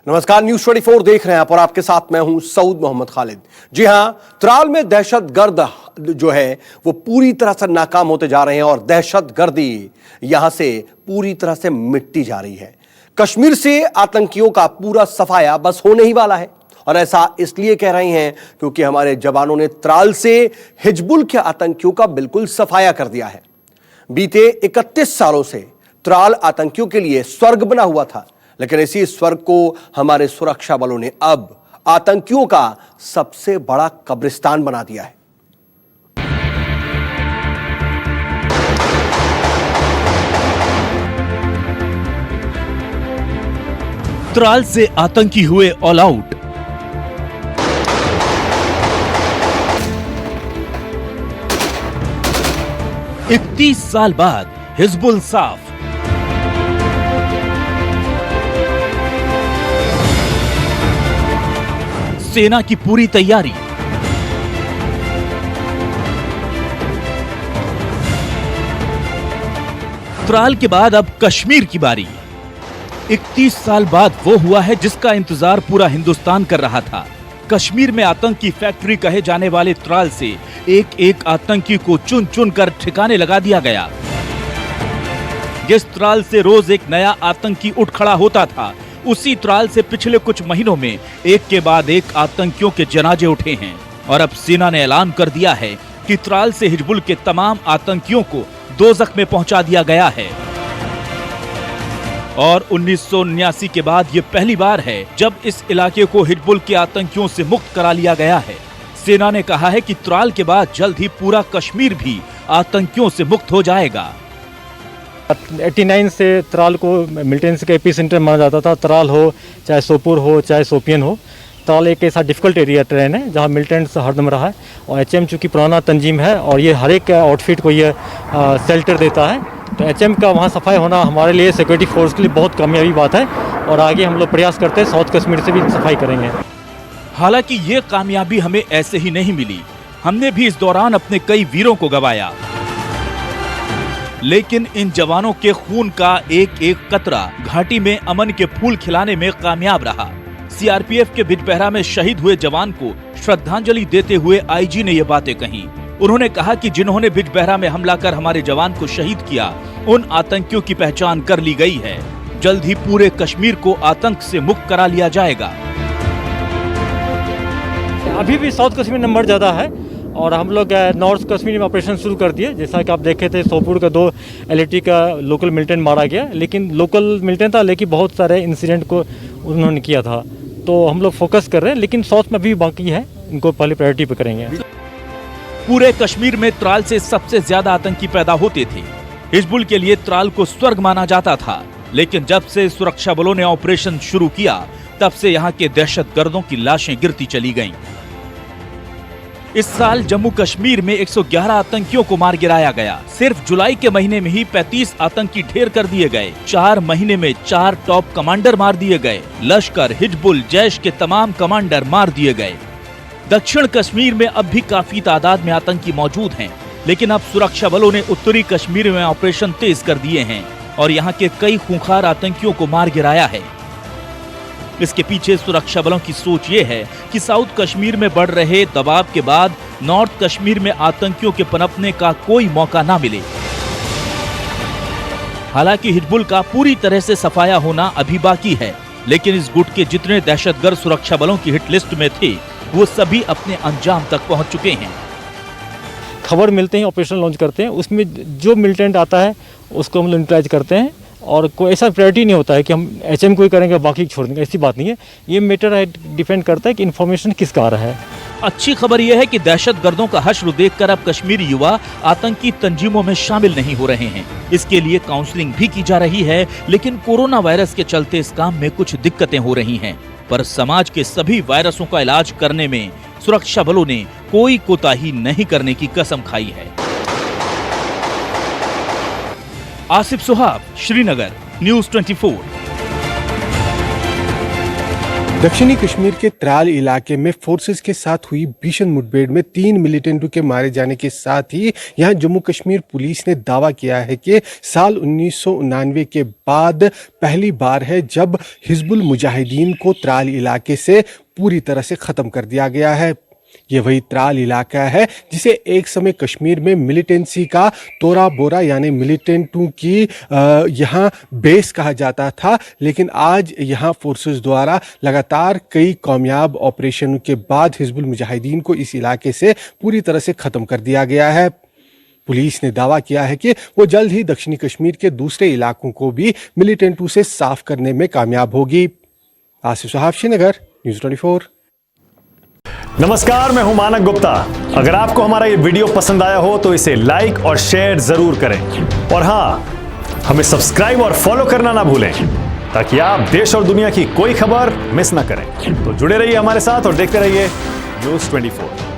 नमस्कार, न्यूज 24 देख रहे हैं आप और आपके साथ मैं हूं सऊद मोहम्मद खालिद। जी हां, त्राल में दहशतगर्द जो है वो पूरी तरह से नाकाम होते जा रहे हैं और दहशतगर्दी यहां से पूरी तरह से मिटती जा रही है। कश्मीर से आतंकियों का पूरा सफाया बस होने ही वाला है और ऐसा इसलिए कह रहे हैं क्योंकि हमारे जवानों ने त्राल से हिजबुल के आतंकियों का बिल्कुल सफाया कर दिया है। बीते 31 सालों से त्राल आतंकियों के लिए स्वर्ग बना हुआ था, लेकिन इसी स्वर्ग को हमारे सुरक्षा बलों ने अब आतंकियों का सबसे बड़ा कब्रिस्तान बना दिया है। त्राल से आतंकी हुए ऑल आउट। इकतीस साल बाद हिजबुल साफ। सेना की पूरी तैयारी। त्राल के बाद अब कश्मीर की बारी। 31 साल बाद वो हुआ है जिसका इंतजार पूरा हिंदुस्तान कर रहा था। कश्मीर में आतंक की फैक्ट्री कहे जाने वाले त्राल से एक एक आतंकी को चुन चुन कर ठिकाने लगा दिया गया। जिस त्राल से रोज एक नया आतंकी उठ खड़ा होता था, उसी त्राल से पिछले कुछ महीनों में एक के बाद एक आतंकियों के जनाजे उठे हैं और अब सेना ने ऐलान कर दिया है कि त्राल से हिजबुल के तमाम आतंकियों को दोज़ख में पहुंचा दिया गया है। और 1979 के बाद ये पहली बार है जब इस इलाके को हिजबुल के आतंकियों से मुक्त करा लिया गया है। सेना ने कहा है कि त्राल के बाद जल्द ही पूरा कश्मीर भी आतंकियों से मुक्त हो जाएगा। 89 से त्राल को मिलिटेंसी का एपी सेंटर माना जाता था। त्राल हो, चाहे सोपुर हो, चाहे सोपियन हो, त्राल एक ऐसा डिफिकल्ट एरिया ट्रेन है जहाँ मिलिटेंट्स हरदम रहा है। और एचएम चूँकि पुराना तंजीम है और ये हर एक आउटफिट को ये शेल्टर देता है, तो एचएम का वहाँ सफाई होना हमारे लिए सिक्योरिटी फोर्स के लिए बहुत कामयाबी बात है। और आगे हम लोग प्रयास करते हैं साउथ कश्मीर से भी सफाई करेंगे। हालांकि ये कामयाबी हमें ऐसे ही नहीं मिली, हमने भी इस दौरान अपने कई वीरों को गंवाया, लेकिन इन जवानों के खून का एक एक कतरा घाटी में अमन के फूल खिलाने में कामयाब रहा। सीआरपीएफ के बिजबहरा में शहीद हुए जवान को श्रद्धांजलि देते हुए आईजी ने ये बातें कही। उन्होंने कहा कि जिन्होंने बिजबहरा में हमला कर हमारे जवान को शहीद किया, उन आतंकियों की पहचान कर ली गई है। जल्द ही पूरे कश्मीर को आतंक से मुक्त करा लिया जाएगा। अभी भी साउथ कश्मीर नंबर ज़्यादा है और हम लोग नॉर्थ कश्मीर में ऑपरेशन शुरू कर दिए। जैसा कि आप देखे थे, सोपुर का 2 एलईटी का लोकल मिलिटेंट मारा गया, लेकिन लोकल मिलिटेंट था, लेकिन बहुत सारे इंसिडेंट को उन्होंने किया था। तो हम लोग फोकस कर रहे हैं, लेकिन साउथ में भी बाकी है, इनको पहले प्रायोरिटी पे करेंगे। पूरे कश्मीर में त्राल से सबसे ज्यादा आतंकी पैदा होते थे। हिजबुल के लिए त्राल को स्वर्ग माना जाता था, लेकिन जब से सुरक्षा बलों ने ऑपरेशन शुरू किया, तब से यहाँ के दहशतगर्दों की लाशें गिरती चली गईं। इस साल जम्मू कश्मीर में 111 आतंकियों को मार गिराया गया। सिर्फ जुलाई के महीने में ही 35 आतंकी ढेर कर दिए गए। 4 महीने में 4 टॉप कमांडर मार दिए गए। लश्कर, हिजबुल, जैश के तमाम कमांडर मार दिए गए। दक्षिण कश्मीर में अब भी काफी तादाद में आतंकी मौजूद हैं, लेकिन अब सुरक्षा बलों ने उत्तरी कश्मीर में ऑपरेशन तेज कर दिए हैं और यहाँ के कई खूंखार आतंकियों को मार गिराया है। इसके पीछे सुरक्षा बलों की सोच ये है कि साउथ कश्मीर में बढ़ रहे दबाव के बाद नॉर्थ कश्मीर में आतंकियों के पनपने का कोई मौका ना मिले। हालांकि हिजबुल का पूरी तरह से सफाया होना अभी बाकी है, लेकिन इस गुट के जितने दहशतगर्द सुरक्षा बलों की हिट लिस्ट में थे, वो सभी अपने अंजाम तक पहुंच चुके हैं। खबर मिलते ही ऑपरेशन लॉन्च करते हैं, उसमें जो मिलिटेंट आता है उसको हम न्यूट्रलाइज करते हैं और कोई ऐसा प्रायोरिटी नहीं होता है कि हम एचएम को ही करेंगे बाकी छोड़ देंगे, ऐसी बात नहीं है। ये मैटर है, डिपेंड करता है कि इन्फॉर्मेशन किसका आ रहा है। अच्छी खबर यह है कि दहशतगर्दों का हश्र देखकर अब कश्मीरी युवा आतंकी तंजीमों में शामिल नहीं हो रहे हैं। इसके लिए काउंसलिंग भी की जा रही है, लेकिन कोरोना वायरस के चलते इस काम में कुछ दिक्कतें हो रही हैं। पर समाज के सभी वायरसों का इलाज करने में सुरक्षा बलों ने कोई कोताही नहीं करने की कसम खाई है। आसिफ सुहाब, श्रीनगर, न्यूज 24। दक्षिणी कश्मीर के त्राल इलाके में फोर्सेस के साथ हुई भीषण मुठभेड़ में 3 मिलिटेंटों के मारे जाने के साथ ही यहां जम्मू कश्मीर पुलिस ने दावा किया है कि साल 1999 के बाद पहली बार है जब हिजबुल मुजाहिदीन को त्राल इलाके से पूरी तरह से खत्म कर दिया गया है। ये वही त्राल इलाका है जिसे एक समय कश्मीर में मिलिटेंसी का तोरा बोरा यानी मिलिटेंटों की यहाँ बेस कहा जाता था, लेकिन आज यहाँ फोर्सेस द्वारा लगातार कई कामयाब ऑपरेशनों के बाद हिजबुल मुजाहिदीन को इस इलाके से पूरी तरह से ख़त्म कर दिया गया है। पुलिस ने दावा किया है कि वो जल्द ही दक्षिणी कश्मीर के दूसरे इलाकों को भी मिलिटेंटों से साफ करने में कामयाब होगी। आसिफ साहब, श्रीनगर, न्यूज़ 24। नमस्कार, मैं हूं मानक गुप्ता। अगर आपको हमारा ये वीडियो पसंद आया हो तो इसे लाइक और शेयर जरूर करें और हाँ, हमें सब्सक्राइब और फॉलो करना ना भूलें ताकि आप देश और दुनिया की कोई खबर मिस ना करें। तो जुड़े रहिए हमारे साथ और देखते रहिए न्यूज़ 24।